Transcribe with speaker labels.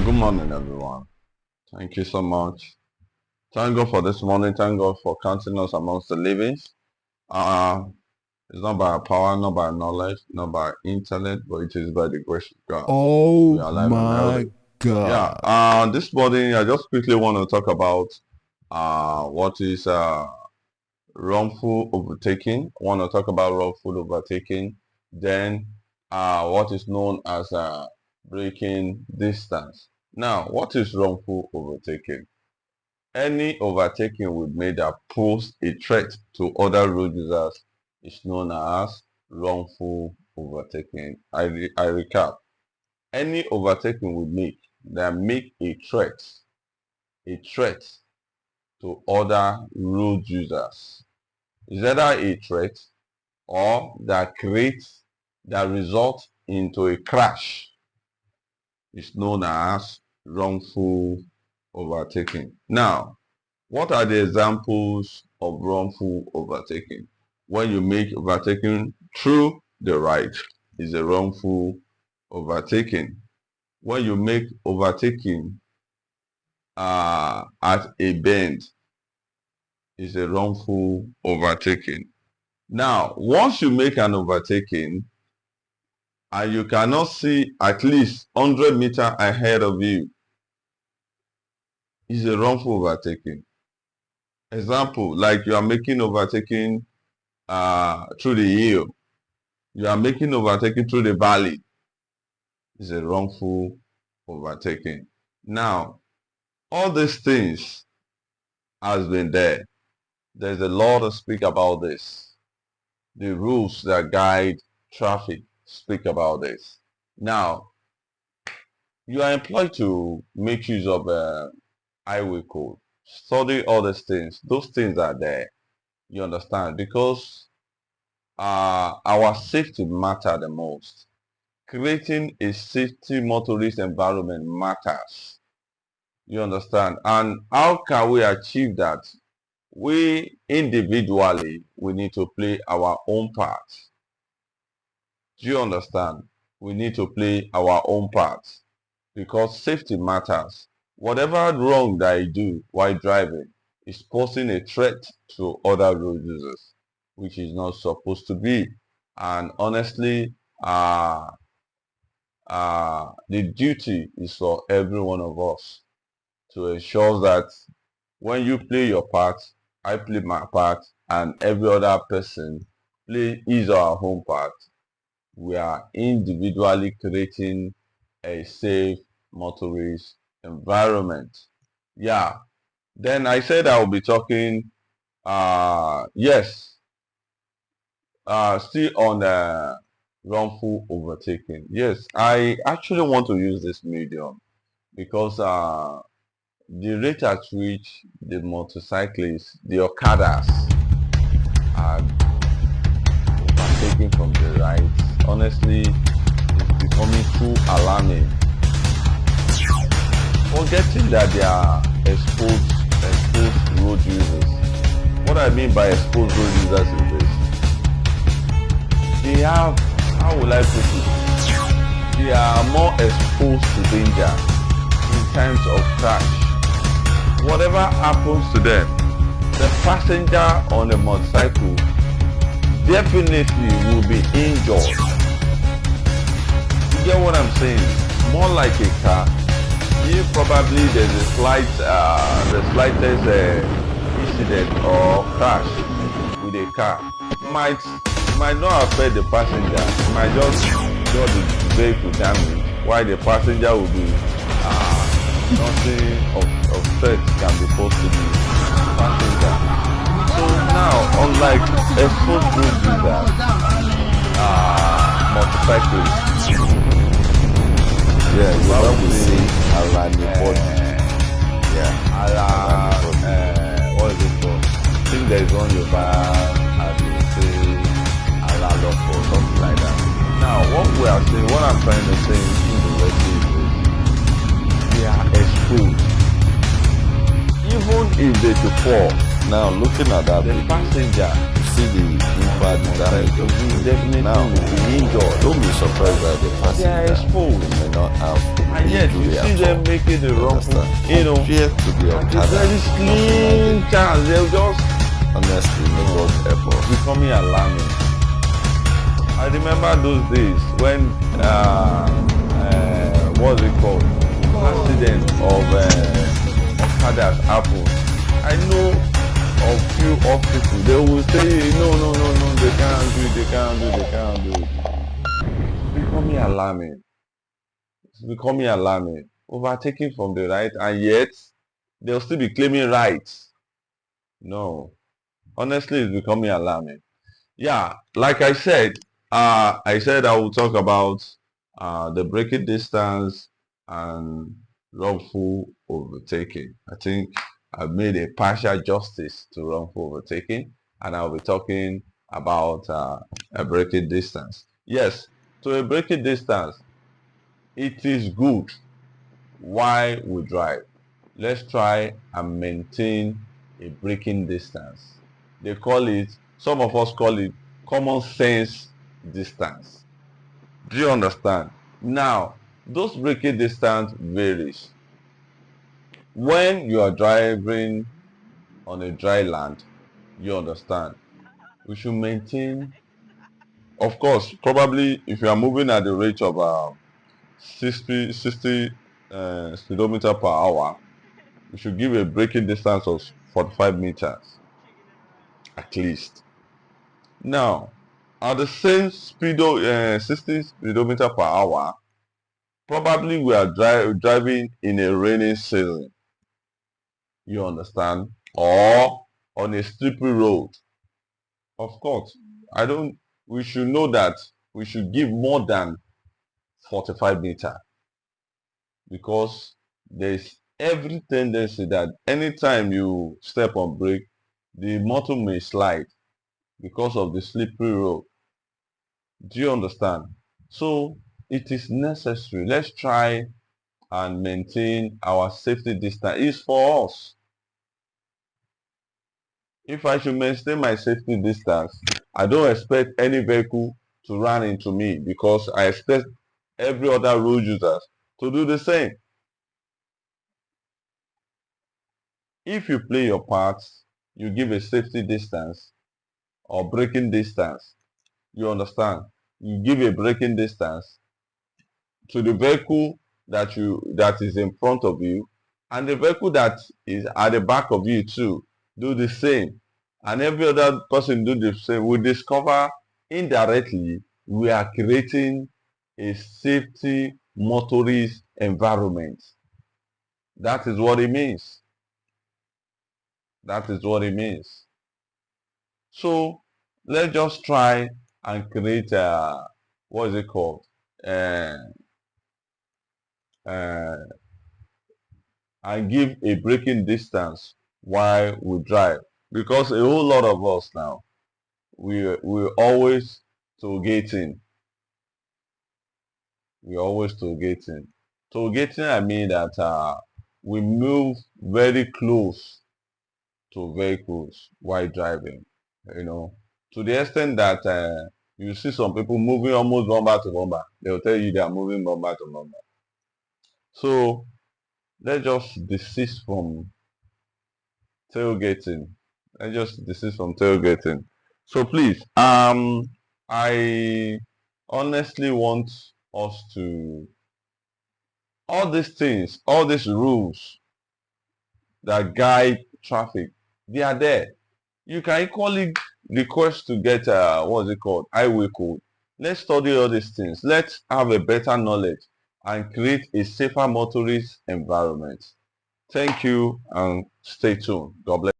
Speaker 1: Good morning, everyone. Thank you so much. Thank God for this morning. Thank God for counting us amongst the living. Uh, it's not by our power, not by knowledge, not by intellect, but it is by the grace of God. We
Speaker 2: Oh
Speaker 1: are alive and
Speaker 2: my
Speaker 1: healthy. Yeah.
Speaker 2: God.
Speaker 1: This morning, I just quickly want to talk about what is wrongful overtaking. I want to talk about wrongful overtaking. Then, what is known as breaking distance. Now, what is wrongful overtaking? Any overtaking we made that pose a threat to other road users is known as wrongful overtaking. I recap. Any overtaking we make that make a threat to other road users is either a threat or that results into a crash is known as wrongful overtaking. Now, what are the examples of wrongful overtaking? When you make overtaking through the right is a wrongful overtaking. When you make overtaking at a bend is a wrongful overtaking. Now, once you make an overtaking and you cannot see at least 100 meters ahead of you, is a wrongful overtaking. Example, like you are making overtaking through the hill, you are making overtaking through the valley, is a wrongful overtaking. Now, all these things has been there. There's a law to speak about this. The rules that guide traffic speak about this. Now, you are employed to make use of highway code. Study all these things. Those things are there. You understand? Because our safety matter the most. Creating a safety motorist environment matters. You understand? And how can we achieve that? We individually, we need to play our own part. Do you understand? We need to play our own part because safety matters. Whatever wrong that I do while driving is posing a threat to other road users, which is not supposed to be. And honestly, the duty is for every one of us to ensure that when you play your part, I play my part, and every other person play his or her own part. We are individually creating a safe motorist environment. Yeah. Then I said I will be talking, yes, still on wrongful overtaking. Yes, I actually want to use this medium because the rate at which the motorcyclists, the Okadas, are overtaking from the right, honestly, is becoming too alarming. Forgetting that they are exposed road users. What I mean by exposed road users is this. They have, how will I put it? They are more exposed to danger in times of crash. Whatever happens to them, the passenger on a motorcycle definitely will be injured. You get what I'm saying? More like a car. If probably there's a the slightest incident or crash with a car, might not affect the passenger. It might just do the vehicle damage, while the passenger will be nothing of threat can be posed to the passenger. So now, unlike exposed road users, motorcyclists.
Speaker 2: Yeah, you know we say Alani body. Yeah.
Speaker 1: What is it called? I think there is one Yoruba and they say Alalok or something like that. Now, what I'm trying to say in the West is they are exposed. Even if they should fall,
Speaker 2: Now, looking at that
Speaker 1: The
Speaker 2: video,
Speaker 1: passenger
Speaker 2: you see the impact damage of the
Speaker 1: definitely
Speaker 2: now.
Speaker 1: will be injured.
Speaker 2: Don't be surprised that the
Speaker 1: They are
Speaker 2: passenger
Speaker 1: exposed.
Speaker 2: may not have
Speaker 1: And yet you
Speaker 2: injury
Speaker 1: see
Speaker 2: at
Speaker 1: them
Speaker 2: all.
Speaker 1: making the
Speaker 2: You
Speaker 1: wrongful,
Speaker 2: understand? Compared to the
Speaker 1: at a
Speaker 2: Okada,
Speaker 1: very
Speaker 2: just
Speaker 1: slim
Speaker 2: imagine.
Speaker 1: chance. They'll just
Speaker 2: Honestly, may God help us.
Speaker 1: becoming alarming. I remember those days when what's it called? Accident of Okadas happened. I know of few of people. They will say no, no, no, no, they can't do it, they can't do it, they can't do it. It's becoming alarming. It's becoming alarming. Overtaking from the right, and yet they'll still be claiming rights. No, honestly, it's becoming alarming. Yeah, like I said I will talk about the braking distance and wrongful overtaking. I think I've made a partial justice to wrongful overtaking, and I'll be talking about a braking distance. Yes, to a braking distance, it is good while we drive. Let's try and maintain a braking distance. They call it, some of us call it common sense distance. Do you understand? Now, those braking distance varies. When you are driving on a dry land, you understand, we should maintain, of course, probably if you are moving at the rate of 60 speedometer per hour, we should give a braking distance of 45 meters at least. Now, at the same 60 speedometer per hour, probably we are driving in a rainy season, you understand, or on a slippery road. Of course, I don't, we should know that we should give more than 45 meter, because there's every tendency that anytime you step on brake, the motor may slide because of the slippery road. Do you understand? So it is necessary. Let's try and maintain our safety distance. It's for us. If I should maintain my safety distance, I don't expect any vehicle to run into me, because I expect every other road users to do the same. If you play your part, you give a safety distance or braking distance. You understand? You give a braking distance to the vehicle that is in front of you, and the vehicle that is at the back of you too do the same, and every other person do the same. We discover indirectly we are creating a safety motorist environment. That is what it means. That is what it means. So let's just try and create what is it called, uh, uh, and give a braking distance while we drive, because a whole lot of us now, we always tollgating. We always tollgating. Tollgating, I mean that we move very close to vehicles while driving, you know, to the extent that you see some people moving almost bumper to bumper. They'll tell you they are moving bumper to bumper. So let's just desist from tailgating. I just desist from tailgating. So please, I honestly want us to, all these things, all these rules that guide traffic, they are there. You can equally request to get what's it called, highway code. Let's study all these things. Let's have a better knowledge and create a safer motorist environment. Thank you and stay tuned. God bless.